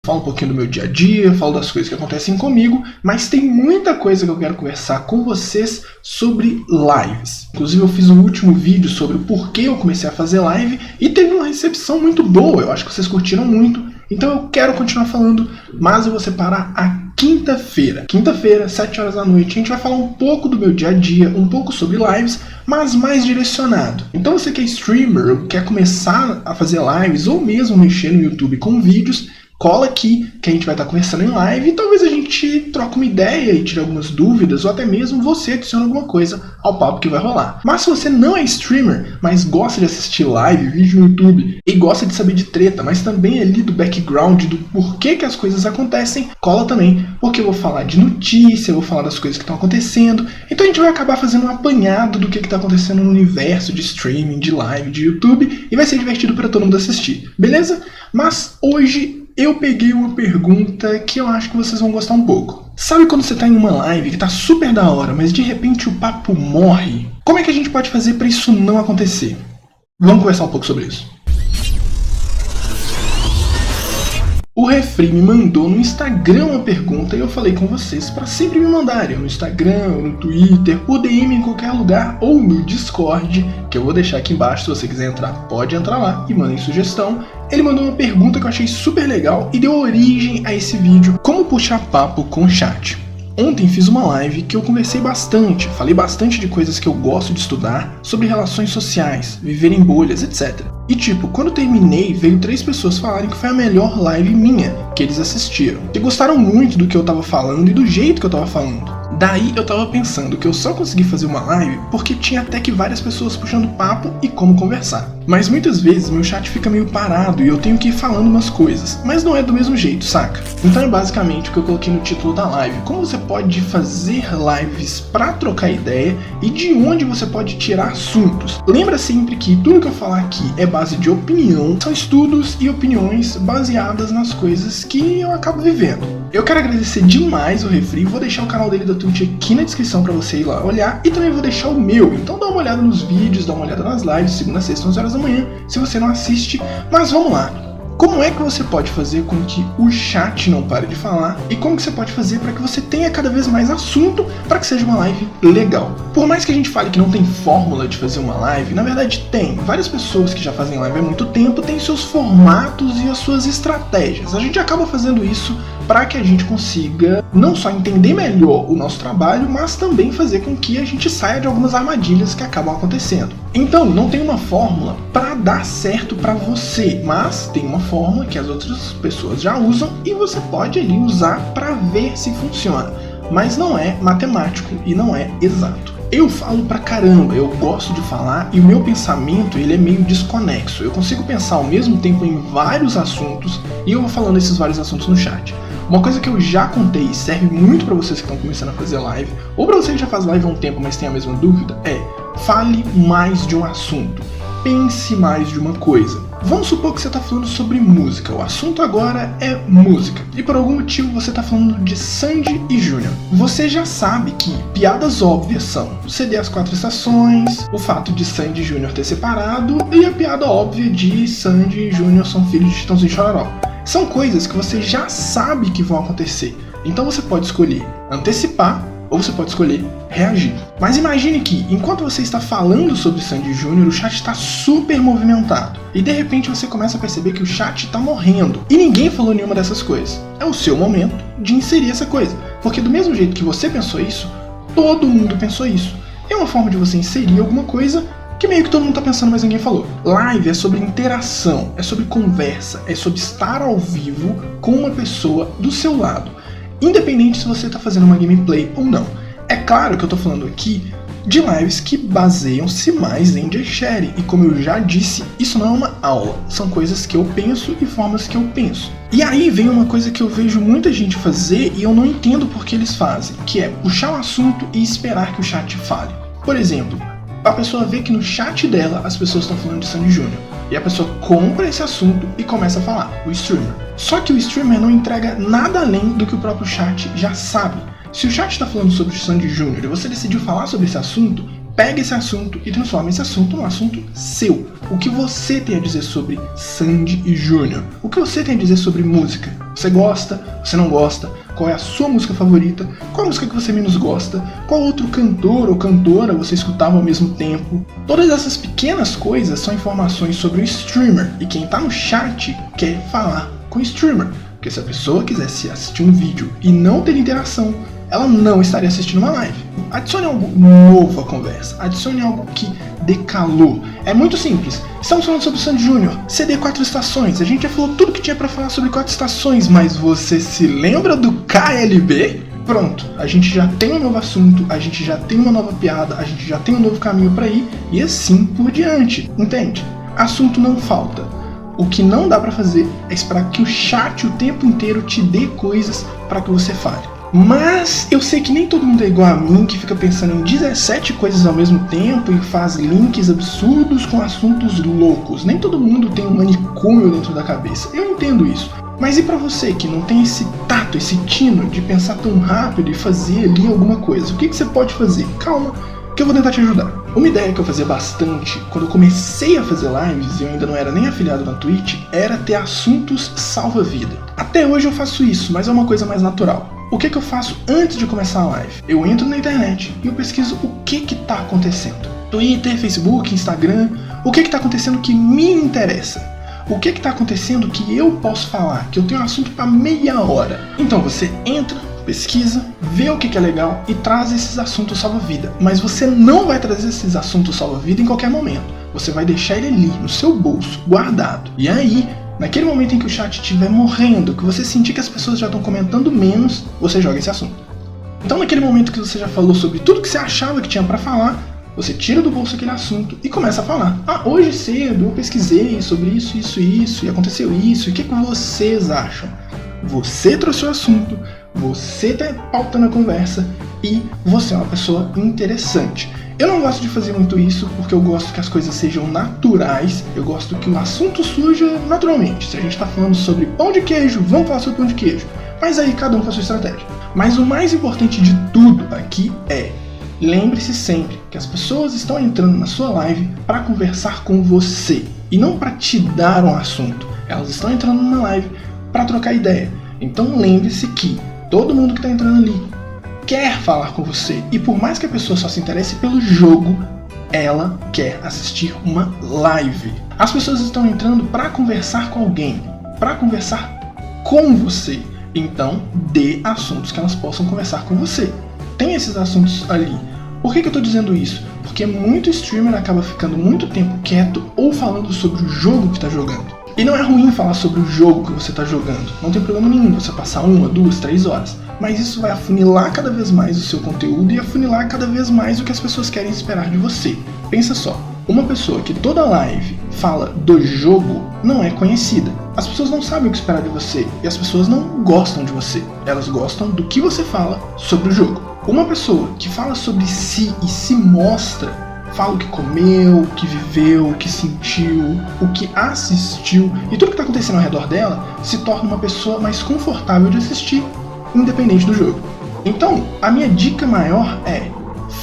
falo um pouquinho do meu dia a dia, falo das coisas que acontecem comigo, mas tem muita coisa que eu quero conversar com vocês sobre lives. Inclusive eu fiz um último vídeo sobre o porquê eu comecei a fazer live e teve uma recepção muito boa, eu acho que vocês curtiram muito, então eu quero continuar falando, mas eu vou separar a quinta-feira. Quinta-feira, 7 horas da noite, a gente vai falar um pouco do meu dia a dia, um pouco sobre lives, mas mais direcionado. Então você que é streamer, ou quer começar a fazer lives, ou mesmo mexer no YouTube com vídeos, cola aqui que a gente vai estar conversando em live e talvez a gente troque uma ideia e tire algumas dúvidas ou até mesmo você adicione alguma coisa ao papo que vai rolar. Mas se você não é streamer, mas gosta de assistir live, vídeo no YouTube e gosta de saber de treta, mas também ali do background, do porquê que as coisas acontecem, cola também, porque eu vou falar de notícia, eu vou falar das coisas que estão acontecendo, então a gente vai acabar fazendo um apanhado do que está acontecendo no universo de streaming, de live, de YouTube e vai ser divertido para todo mundo assistir, beleza? Mas hoje eu peguei uma pergunta que eu acho que vocês vão gostar um pouco. Sabe quando você tá em uma live que tá super da hora, mas de repente o papo morre? Como é que a gente pode fazer para isso não acontecer? Vamos conversar um pouco sobre isso. O Refri me mandou no Instagram uma pergunta e eu falei com vocês para sempre me mandarem no Instagram, no Twitter, por DM em qualquer lugar ou no Discord, que eu vou deixar aqui embaixo, se você quiser entrar, pode entrar lá e mandem sugestão. Ele mandou uma pergunta que eu achei super legal e deu origem a esse vídeo, como puxar papo com o chat. Ontem fiz uma live que eu conversei bastante, falei bastante de coisas que eu gosto de estudar, sobre relações sociais, viver em bolhas, etc. E tipo, quando terminei, veio 3 pessoas falarem que foi a melhor live minha, que eles assistiram. E gostaram muito do que eu tava falando e do jeito que eu tava falando. Daí eu tava pensando que eu só consegui fazer uma live porque tinha até que várias pessoas puxando papo e como conversar. Mas muitas vezes meu chat fica meio parado e eu tenho que ir falando umas coisas, mas não é do mesmo jeito, saca? Então é basicamente o que eu coloquei no título da live. Como você pode fazer lives pra trocar ideia e de onde você pode tirar assuntos. Lembra sempre que tudo que eu falar aqui é base de opinião, são estudos e opiniões baseadas nas coisas que eu acabo vivendo. Eu quero agradecer demais o Refri, vou deixar o canal dele da Twitch aqui na descrição pra você ir lá olhar e também vou deixar o meu, então dá uma olhada nos vídeos, dá uma olhada nas lives, segunda a sexta, 11 horas da manhã, se você não assiste, mas vamos lá. Como é que você pode fazer com que o chat não pare de falar e como que você pode fazer para que você tenha cada vez mais assunto para que seja uma live legal? Por mais que a gente fale que não tem fórmula de fazer uma live, na verdade tem. Várias pessoas que já fazem live há muito tempo têm seus formatos e as suas estratégias. A gente acaba fazendo isso para que a gente consiga não só entender melhor o nosso trabalho, mas também fazer com que a gente saia de algumas armadilhas que acabam acontecendo. Então, não tem uma fórmula para dar certo para você, mas tem uma fórmula que as outras pessoas já usam e você pode ali usar para ver se funciona. Mas não é matemático e não é exato. Eu falo pra caramba, eu gosto de falar e o meu pensamento ele é meio desconexo. Eu consigo pensar ao mesmo tempo em vários assuntos e eu vou falando esses vários assuntos no chat. Uma coisa que eu já contei e serve muito para vocês que estão começando a fazer live, ou para você que já faz live há um tempo, mas tem a mesma dúvida, é fale mais de um assunto, pense mais de uma coisa. Vamos supor que você está falando sobre música, o assunto agora é música, e por algum motivo você está falando de Sandy e Júnior. Você já sabe que piadas óbvias são o CD As 4 Estações, o fato de Sandy e Júnior ter separado, e a piada óbvia de Sandy e Júnior são filhos de Chitãozinho e Chororó. São coisas que você já sabe que vão acontecer, então você pode escolher antecipar ou você pode escolher reagir. Mas imagine que, enquanto você está falando sobre Sandy Júnior, o chat está super movimentado. E de repente você começa a perceber que o chat está morrendo. E ninguém falou nenhuma dessas coisas. É o seu momento de inserir essa coisa. Porque do mesmo jeito que você pensou isso, todo mundo pensou isso. É uma forma de você inserir alguma coisa que meio que todo mundo tá pensando, mas ninguém falou. Live é sobre interação, é sobre conversa, é sobre estar ao vivo com uma pessoa do seu lado. Independente se você tá fazendo uma gameplay ou não. É claro que eu tô falando aqui de lives que baseiam-se mais em sharing. E como eu já disse, isso não é uma aula. São coisas que eu penso e formas que eu penso. E aí vem uma coisa que eu vejo muita gente fazer e eu não entendo por que eles fazem. Que é puxar o assunto e esperar que o chat fale. Por exemplo, a pessoa vê que no chat dela as pessoas estão falando de Sandy Júnior. E a pessoa compra esse assunto e começa a falar, o streamer. Só que o streamer não entrega nada além do que o próprio chat já sabe. Se o chat está falando sobre Sandy Júnior e você decidiu falar sobre esse assunto, pega esse assunto e transforma esse assunto num assunto seu. O que você tem a dizer sobre Sandy e Júnior? O que você tem a dizer sobre música? Você gosta? Você não gosta? Qual é a sua música favorita? Qual a música que você menos gosta? Qual outro cantor ou cantora você escutava ao mesmo tempo? Todas essas pequenas coisas são informações sobre o streamer, e quem tá no chat quer falar com o streamer. Porque se a pessoa quisesse assistir um vídeo e não ter interação, ela não estaria assistindo uma live. Adicione algo novo à conversa, adicione algo que dê calor. É muito simples. Estamos falando sobre o Sandy Júnior, CD 4 estações. A gente já falou tudo que tinha pra falar sobre 4 estações, mas você se lembra do KLB? Pronto, a gente já tem um novo assunto, a gente já tem uma nova piada, a gente já tem um novo caminho pra ir, e assim por diante, entende? Assunto não falta. O que não dá pra fazer é esperar que o chat o tempo inteiro te dê coisas pra que você fale. Mas eu sei que nem todo mundo é igual a mim, que fica pensando em 17 coisas ao mesmo tempo e faz links absurdos com assuntos loucos. Nem todo mundo tem um manicômio dentro da cabeça, eu entendo isso. Mas e pra você que não tem esse tato, esse tino de pensar tão rápido e fazer ali alguma coisa? O que você pode fazer? Calma, que eu vou tentar te ajudar. Uma ideia que eu fazia bastante quando eu comecei a fazer lives e eu ainda não era nem afiliado na Twitch era ter assuntos salva-vida. Até hoje eu faço isso, mas é uma coisa mais natural. O que eu faço antes de começar a live? Eu entro na internet e eu pesquiso o que tá acontecendo. Twitter, Facebook, Instagram, o que tá acontecendo que me interessa? O que tá acontecendo que eu posso falar, que eu tenho um assunto para meia hora? Então você entra, pesquisa, vê o que é legal e traz esses assuntos salva-vida. Mas você não vai trazer esses assuntos salva-vida em qualquer momento. Você vai deixar ele ali, no seu bolso, guardado. E aí, naquele momento em que o chat estiver morrendo, que você sentir que as pessoas já estão comentando menos, você joga esse assunto. Então naquele momento que você já falou sobre tudo que você achava que tinha pra falar, você tira do bolso aquele assunto e começa a falar. Ah, hoje cedo eu pesquisei sobre isso, e aconteceu isso, e o que vocês acham? Você trouxe o assunto, você tá pautando a conversa e você é uma pessoa interessante. Eu não gosto de fazer muito isso porque eu gosto que as coisas sejam naturais, eu gosto que o assunto surja naturalmente. Se a gente está falando sobre pão de queijo, vamos falar sobre pão de queijo. Mas aí cada um com a sua estratégia. Mas o mais importante de tudo aqui é, lembre-se sempre que as pessoas estão entrando na sua live para conversar com você e não para te dar um assunto. Elas estão entrando numa live para trocar ideia. Então lembre-se que todo mundo que está entrando ali quer falar com você, e por mais que a pessoa só se interesse pelo jogo, ela quer assistir uma live. As pessoas estão entrando para conversar com alguém, para conversar com você. Então dê assuntos que elas possam conversar com você. Tem esses assuntos ali. Por que eu estou dizendo isso? Porque muito streamer acaba ficando muito tempo quieto ou falando sobre o jogo que está jogando. E não é ruim falar sobre o jogo que você está jogando. Não tem problema nenhum você passar 1, 2, 3 horas. Mas isso vai afunilar cada vez mais o seu conteúdo e afunilar cada vez mais o que as pessoas querem esperar de você. Pensa só, uma pessoa que toda live fala do jogo não é conhecida. As pessoas não sabem o que esperar de você e as pessoas não gostam de você. Elas gostam do que você fala sobre o jogo. Uma pessoa que fala sobre si e se mostra, fala o que comeu, o que viveu, o que sentiu, o que assistiu e tudo que está acontecendo ao redor dela, se torna uma pessoa mais confortável de assistir, independente do jogo. Então, a minha dica maior é: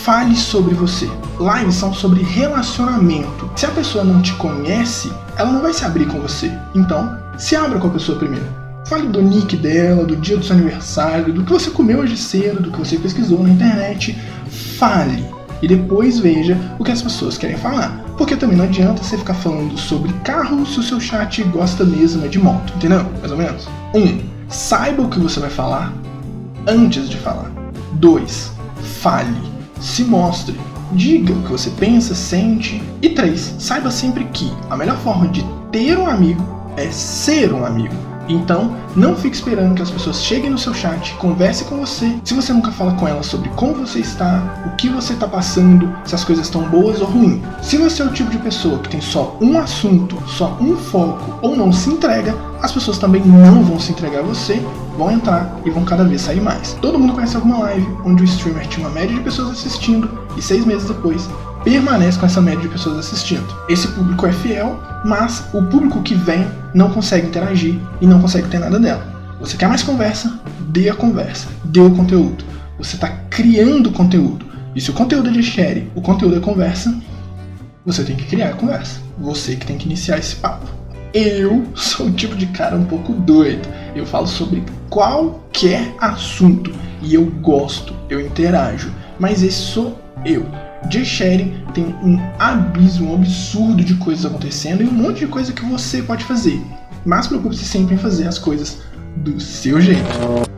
fale sobre você. Lives são sobre relacionamento. Se a pessoa não te conhece, ela não vai se abrir com você. Então, se abra com a pessoa primeiro. Fale do nick dela, do dia do seu aniversário, do que você comeu hoje cedo, do que você pesquisou na internet. Fale. E depois veja o que as pessoas querem falar. Porque também não adianta você ficar falando sobre carro se o seu chat gosta mesmo de moto, entendeu? Mais ou menos. 1. Saiba o que você vai falar antes de falar. 2. Fale. Se mostre. Diga o que você pensa, sente. E 3. Saiba sempre que a melhor forma de ter um amigo é ser um amigo. Então, não fique esperando que as pessoas cheguem no seu chat, conversem com você, se você nunca fala com elas sobre como você está, o que você está passando, se as coisas estão boas ou ruins. Se você é o tipo de pessoa que tem só um assunto, só um foco, ou não se entrega, as pessoas também não vão se entregar a você, vão entrar e vão cada vez sair mais. Todo mundo conhece alguma live onde o streamer tinha uma média de pessoas assistindo e 6 meses depois permanece com essa média de pessoas assistindo. Esse público é fiel, mas o público que vem não consegue interagir e não consegue ter nada dela. Você quer mais conversa? Dê a conversa, dê o conteúdo. Você está criando conteúdo. E se o conteúdo é de share, o conteúdo é conversa, você tem que criar a conversa. Você que tem que iniciar esse papo. Eu sou o tipo de cara um pouco doido. Eu falo sobre qualquer assunto e eu gosto, eu interajo. Mas esse sou eu. De sharing tem um abismo, um absurdo de coisas acontecendo e um monte de coisa que você pode fazer. Mas preocupe-se sempre em fazer as coisas do seu jeito.